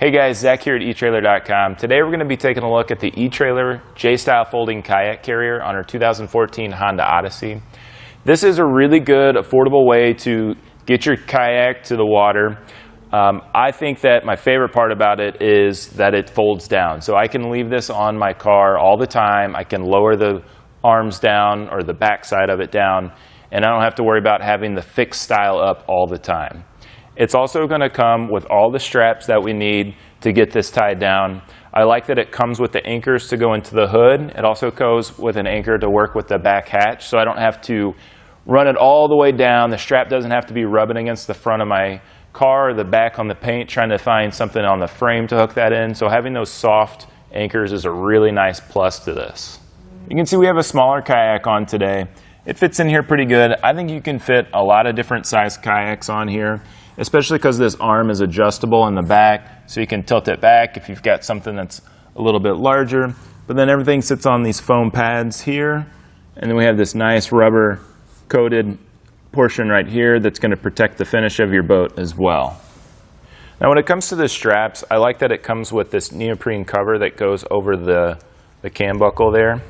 Hey guys, Zach here at etrailer.com. Today we're going to be taking a look at the etrailer J-style folding kayak carrier on our 2014 Honda Odyssey. This is a really good, affordable way to get your kayak to the water. I think that my favorite part about it is that it folds down. So I can leave this on my car all the time. I can lower the arms down or the back side of it down, and I don't have to worry about having the fixed style up all the time. It's also going to come with all the straps that we need to get this tied down. I like that it comes with the anchors to go into the hood. It also goes with an anchor to work with the back hatch, so I don't have to run it all the way down. The strap doesn't have to be rubbing against the front of my car or the back on the paint, trying to find something on the frame to hook that in. So having those soft anchors is a really nice plus to this. You can see we have a smaller kayak on today. It fits in here pretty good. I think you can fit a lot of different size kayaks on here, especially because this arm is adjustable in the back, so you can tilt it back if you've got something that's a little bit larger. But then everything sits on these foam pads here, and then we have this nice rubber coated portion right here that's going to protect the finish of your boat as well. Now when it comes to the straps, I like that it comes with this neoprene cover that goes over the cam buckle there,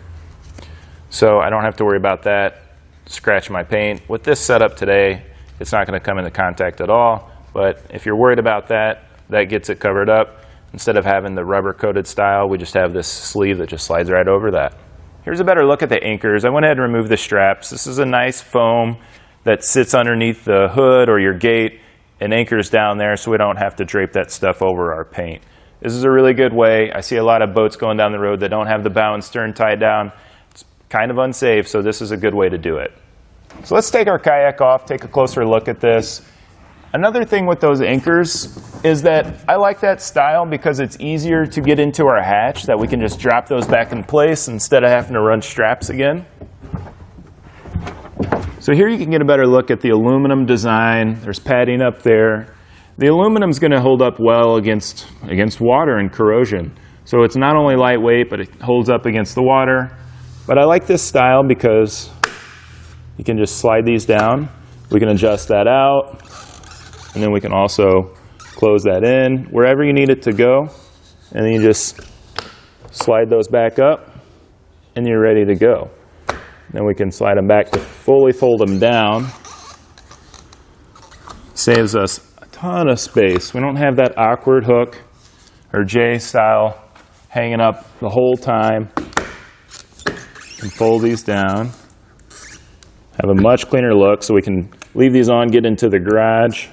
so I don't have to worry about that scratching my paint. With this setup today, it's not going to come into contact at all, but if you're worried about that, that gets it covered up. Instead of having the rubber coated style, we just have this sleeve that just slides right over that. Here's a better look at the anchors. I went ahead and removed the straps. This is a nice foam that sits underneath the hood or your gate and anchors down there, so we don't have to drape that stuff over our paint. This is a really good way. I see a lot of boats going down the road that don't have the bow and stern tied down. It's kind of unsafe, so this is a good way to do it. So let's take our kayak off, take a closer look at this. Another thing with those anchors is that I like that style because it's easier to get into our hatch, that we can just drop those back in place instead of having to run straps again. So here you can get a better look at the aluminum design. There's padding up there. The aluminum is going to hold up well against water and corrosion. So it's not only lightweight, but it holds up against the water. But I like this style because you can just slide these down. We can adjust that out, and then we can also close that in wherever you need it to go. And then you just slide those back up, and you're ready to go. Then we can slide them back to fully fold them down. Saves us a ton of space. We don't have that awkward hook or J-style hanging up the whole time. And fold these down. Have a much cleaner look, so we can leave these on, get into the garage.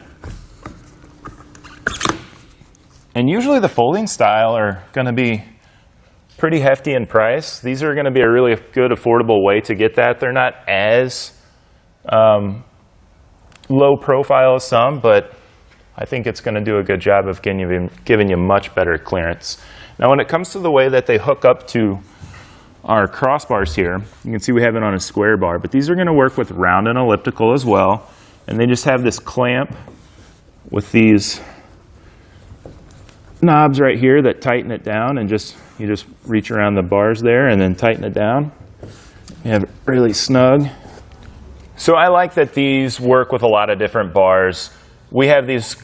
And usually the folding style are going to be pretty hefty in price. These are going to be a really good, affordable way to get that. They're not as low profile as some, but I think it's going to do a good job of giving you much better clearance. Now when it comes to the way that they hook up to our crossbars here, you can see we have it on a square bar, but these are going to work with round and elliptical as well. And they just have this clamp with these knobs right here that tighten it down, and you just reach around the bars there and then tighten it down. You have it really snug. So I like that these work with a lot of different bars. We have these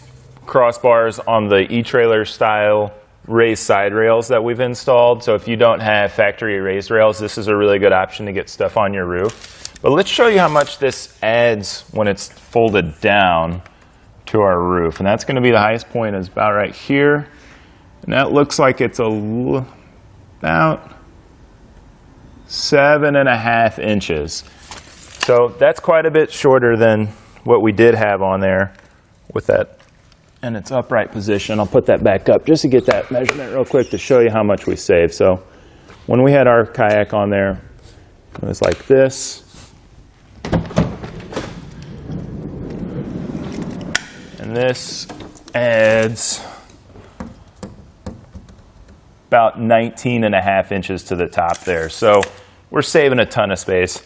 crossbars on the etrailer style raised side rails that we've installed. So if you don't have factory raised rails, this is a really good option to get stuff on your roof. But let's show you how much this adds when it's folded down to our roof. And that's going to be the highest point is about right here. And that looks like it's about 7.5 inches. So that's quite a bit shorter than what we did have on there with that in its upright position. I'll put that back up just to get that measurement real quick to show you how much we saved. So when we had our kayak on there, it was like this. And this adds about 19.5 inches to the top there. So we're saving a ton of space.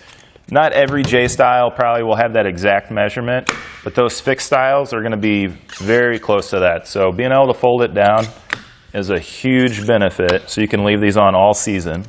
Not every J-style probably will have that exact measurement, but those fixed styles are going to be very close to that. So being able to fold it down is a huge benefit, so you can leave these on all season.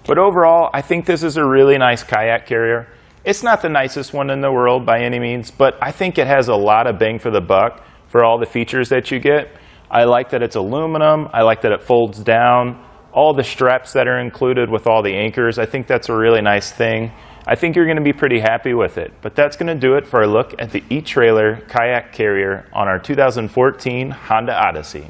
But overall, I think this is a really nice kayak carrier. It's not the nicest one in the world by any means, but I think it has a lot of bang for the buck for all the features that you get. I like that it's aluminum. I like that it folds down. All the straps that are included with all the anchors, I think that's a really nice thing. I think you're going to be pretty happy with it. But that's going to do it for our look at the eTrailer Kayak Carrier on our 2014 Honda Odyssey.